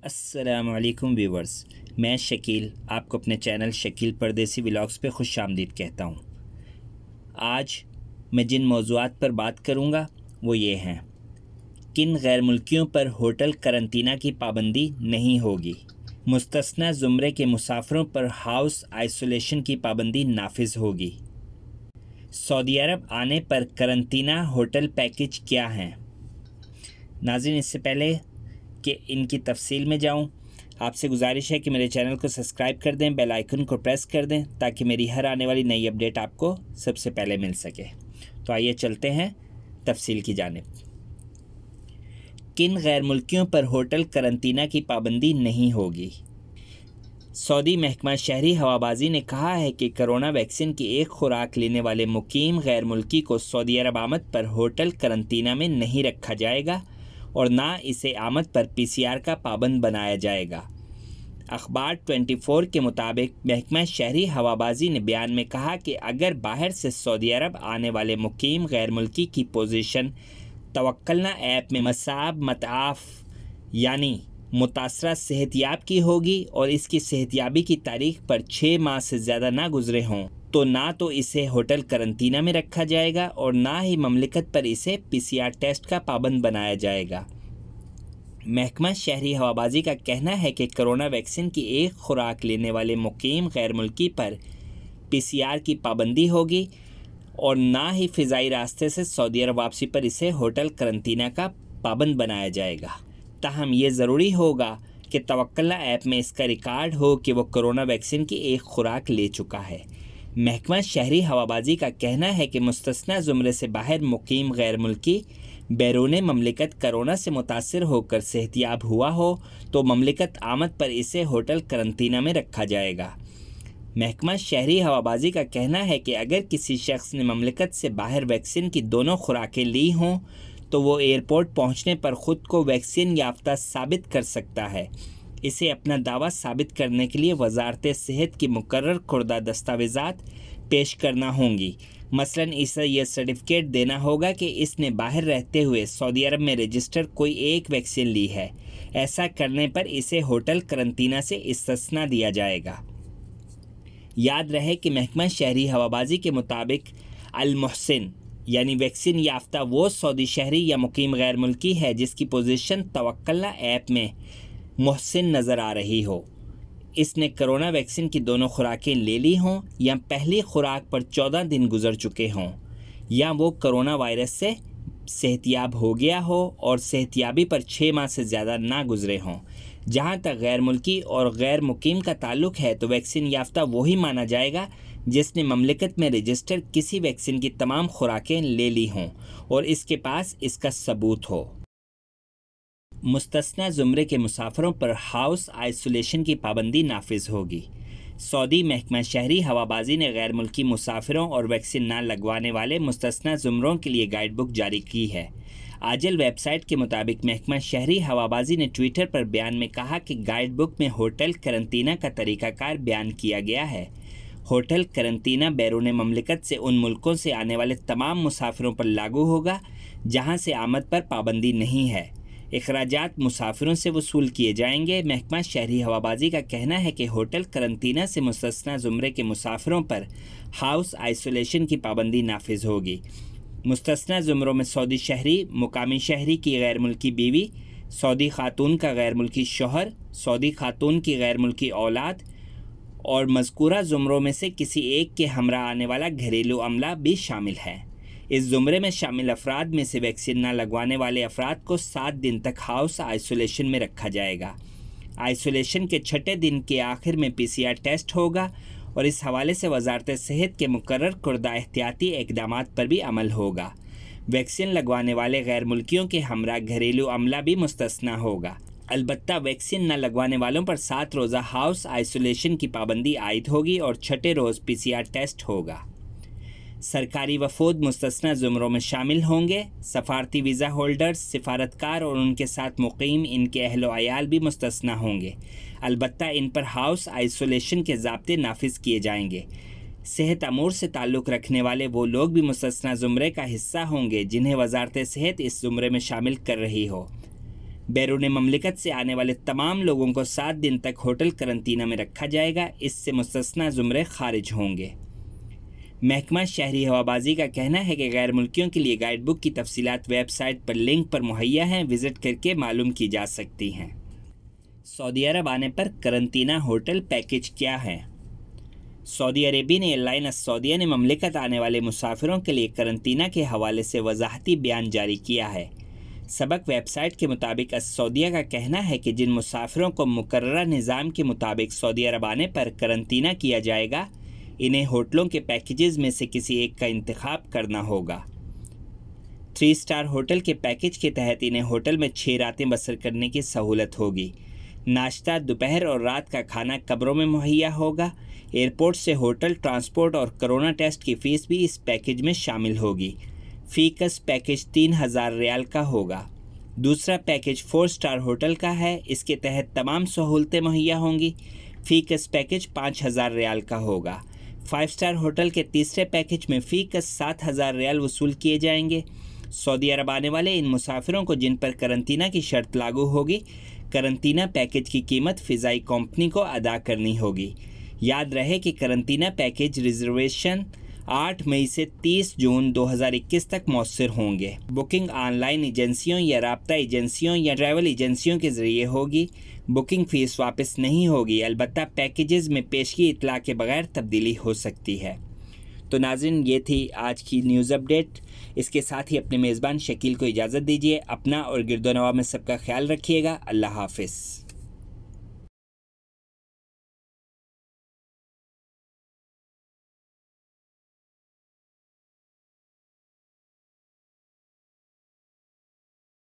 السلام علیکم ویورز، میں شکیل آپ کو اپنے چینل شکیل پردیسی ولاگز پہ خوش آمدید کہتا ہوں۔ آج میں جن موضوعات پر بات کروں گا وہ یہ ہیں: کن غیر ملکیوں پر ہوٹل قرنطینہ کی پابندی نہیں ہوگی، مستثنی زمرے کے مسافروں پر ہاؤس آئسولیشن کی پابندی نافذ ہوگی، سعودی عرب آنے پر قرنطینہ ہوٹل پیکج کیا ہیں۔ ناظرین، اس سے پہلے کہ ان کی تفصیل میں جاؤں، آپ سے گزارش ہے کہ میرے چینل کو سبسکرائب کر دیں، بیل آئیکن کو پریس کر دیں تاکہ میری ہر آنے والی نئی اپڈیٹ آپ کو سب سے پہلے مل سکے۔ تو آئیے چلتے ہیں تفصیل کی جانب۔ کن غیر ملکیوں پر ہوٹل قرنطینہ کی پابندی نہیں ہوگی؟ سعودی محکمہ شہری ہوابازی نے کہا ہے کہ کرونا ویکسین کی ایک خوراک لینے والے مقیم غیر ملکی کو سعودی عرب آمد پر ہوٹل قرنطینہ میں نہیں رکھا جائے گا اور نہ اسے آمد پر PCR کا پابند بنایا جائے گا۔ اخبار 24 کے مطابق محکمہ شہری ہوابازی نے بیان میں کہا کہ اگر باہر سے سعودی عرب آنے والے مقیم غیر ملکی کی پوزیشن توکلنا ایپ میں مصاب متعاف یعنی متاثرہ صحت یاب کی ہوگی اور اس کی صحت یابی کی تاریخ پر 6 ماہ سے زیادہ نہ گزرے ہوں تو نہ تو اسے ہوٹل قرنطینہ میں رکھا جائے گا اور نہ ہی مملکت پر اسے PCR ٹیسٹ کا پابند بنایا جائے گا۔ محکمہ شہری ہوابازی کا کہنا ہے کہ کرونا ویکسین کی ایک خوراک لینے والے مقیم غیر ملکی پر PCR کی پابندی ہوگی اور نہ ہی فضائی راستے سے سعودی عرب واپسی پر اسے ہوٹل قرنطینہ کا پابند بنایا جائے گا۔ تاہم یہ ضروری ہوگا کہ توکلنا ایپ میں اس کا ریکارڈ ہو کہ وہ کرونا ویکسین کی ایک خوراک لے چکا ہے۔ محکمہ شہری ہوابازی کا کہنا ہے کہ مستثنی زمرے سے باہر مقیم غیر ملکی بیرون مملکت کرونا سے متاثر ہو کر صحت یاب ہوا ہو تو مملکت آمد پر اسے ہوٹل قرنطینہ میں رکھا جائے گا۔ محکمہ شہری ہوابازی کا کہنا ہے کہ اگر کسی شخص نے مملکت سے باہر ویکسین کی دونوں خوراکیں لی ہوں تو وہ ایئرپورٹ پہنچنے پر خود کو ویکسین یافتہ ثابت کر سکتا ہے۔ اسے اپنا دعویٰ ثابت کرنے کے لیے وزارت صحت کی مقرر کردہ دستاویزات پیش کرنا ہوں گی۔ مثلاً اسے یہ سرٹیفکیٹ دینا ہوگا کہ اس نے باہر رہتے ہوئے سعودی عرب میں رجسٹر کوئی ایک ویکسین لی ہے۔ ایسا کرنے پر اسے ہوٹل قرنطینہ سے استثنا دیا جائے گا۔ یاد رہے کہ محکمہ شہری ہوابازی کے مطابق المحسن یعنی ویکسین یافتہ وہ سعودی شہری یا مقیم غیر ملکی ہے جس کی پوزیشن توکلنا ایپ میں محسن نظر آ رہی ہو، اس نے کرونا ویکسین کی دونوں خوراکیں لے لی ہوں یا پہلی خوراک پر 14 دن گزر چکے ہوں یا وہ کرونا وائرس سے صحت یاب ہو گیا ہو اور صحت یابی پر 6 ماہ سے زیادہ نہ گزرے ہوں۔ جہاں تک غیر ملکی اور غیر مقیم کا تعلق ہے تو ویکسین یافتہ وہی مانا جائے گا جس نے مملکت میں رجسٹر کسی ویکسین کی تمام خوراکیں لے لی ہوں اور اس کے پاس اس کا ثبوت ہو۔ مستثنی زمرے کے مسافروں پر ہاؤس آئسولیشن کی پابندی نافذ ہوگی۔ سعودی محکمہ شہری ہوابازی نے غیر ملکی مسافروں اور ویکسین نہ لگوانے والے مستثنی زمروں کے لیے گائیڈ بک جاری کی ہے۔ آجل ویب سائٹ کے مطابق محکمہ شہری ہوابازی نے ٹویٹر پر بیان میں کہا کہ گائیڈ بک میں ہوٹل قرنطینہ کا طریقہ کار بیان کیا گیا ہے۔ ہوٹل قرنطینہ بیرون مملکت سے ان ملکوں سے آنے والے تمام مسافروں پر لاگو ہوگا جہاں سے آمد پر پابندی نہیں ہے۔ اخراجات مسافروں سے وصول کیے جائیں گے۔ محکمہ شہری ہوابازی کا کہنا ہے کہ ہوٹل قرنطینہ سے مستثنی زمرے کے مسافروں پر ہاؤس آئسولیشن کی پابندی نافذ ہوگی۔ مستثنی زمروں میں سعودی شہری، مقامی شہری کی غیر ملکی بیوی، سعودی خاتون کا غیر ملکی شوہر، سعودی خاتون کی غیر ملکی اولاد اور مذکورہ زمروں میں سے کسی ایک کے ہمراہ آنے والا گھریلو عملہ بھی شامل ہے۔ اس زمرے میں شامل افراد میں سے ویکسین نہ لگوانے والے افراد کو 7 دن تک ہاؤس آئسولیشن میں رکھا جائے گا۔ آئسولیشن کے 6 دن کے آخر میں PCR ٹیسٹ ہوگا اور اس حوالے سے وزارت صحت کے مقرر کردہ احتیاطی اقدامات پر بھی عمل ہوگا۔ ویکسین لگوانے والے غیر ملکیوں کے ہمراہ گھریلو عملہ بھی مستثنی ہوگا۔ البتہ ویکسین نہ لگوانے والوں پر 7 روزہ ہاؤس آئسولیشن کی پابندی عائد ہوگی اور 6 روز PCR ٹیسٹ ہوگا۔ سرکاری وفود مستثنی زمروں میں شامل ہوں گے۔ سفارتی ویزا ہولڈرز، سفارتکار اور ان کے ساتھ مقیم ان کے اہل و عیال بھی مستثنی ہوں گے، البتہ ان پر ہاؤس آئسولیشن کے ضابطے نافذ کیے جائیں گے۔ صحت امور سے تعلق رکھنے والے وہ لوگ بھی مستثنی زمرے کا حصہ ہوں گے جنہیں وزارت صحت اس زمرے میں شامل کر رہی ہو۔ بیرون مملکت سے آنے والے تمام لوگوں کو 7 دن تک ہوٹل قرنطینہ میں رکھا جائے گا، اس سے مستثنی زمرے خارج ہوں گے۔ محکمہ شہری ہوابازی کا کہنا ہے کہ غیر ملکیوں کے لیے گائیڈ بک کی تفصیلات ویب سائٹ پر لنک پر مہیا ہیں، وزٹ کر کے معلوم کی جا سکتی ہیں۔ سعودی عرب آنے پر قرنطینہ ہوٹل پیکیج کیا ہے؟ سعودی عربین ایئر لائن السعودیہ نے مملکت آنے والے مسافروں کے لیے قرنطینہ کے حوالے سے وضاحتی بیان جاری کیا ہے۔ سبق ویب سائٹ کے مطابق السعودیہ کا کہنا ہے کہ جن مسافروں کو مقررہ نظام کے مطابق سعودی عرب آنے پر قرنطینہ کیا جائے گا، انہیں ہوٹلوں کے پیکیجز میں سے کسی ایک کا انتخاب کرنا ہوگا۔ 3 اسٹار ہوٹل کے پیکیج کے تحت انہیں ہوٹل میں 6 راتیں بسر کرنے کی سہولت ہوگی۔ ناشتہ، دوپہر اور رات کا کھانا قبروں میں مہیا ہوگا۔ ایئرپورٹ سے ہوٹل ٹرانسپورٹ اور کرونا ٹیسٹ کی فیس بھی اس پیکیج میں شامل ہوگی۔ فی کس پیکیج 3000 ریال کا ہوگا۔ دوسرا پیکیج 4 اسٹار ہوٹل کا ہے، اس کے تحت تمام سہولتیں مہیا ہوں گی۔ فی کس پیکیج 5000 ریال کا ہوگا۔ 5 اسٹار ہوٹل کے تیسرے پیکیج میں فی کس 7000 ریال وصول کیے جائیں گے۔ سعودی عرب آنے والے ان مسافروں کو جن پر قرنطینہ کی شرط لاگو ہوگی، قرنطینہ پیکیج کی قیمت فضائی کمپنی کو ادا کرنی ہوگی۔ یاد رہے کہ قرنطینہ پیکیج ریزرویشن 8 مئی سے 30 جون 2021 تک مؤثر ہوں گے۔ بکنگ آن لائن ایجنسیوں یا رابطہ ایجنسیوں یا ٹریول ایجنسیوں کے ذریعے ہوگی۔ بکنگ فیس واپس نہیں ہوگی، البتہ پیکیجز میں پیشگی اطلاع کے بغیر تبدیلی ہو سکتی ہے۔ تو ناظرین، یہ تھی آج کی نیوز اپڈیٹ۔ اس کے ساتھ ہی اپنے میزبان شکیل کو اجازت دیجیے۔ اپنا اور گرد و نواح میں سب کا خیال رکھیے گا۔ اللہ حافظ۔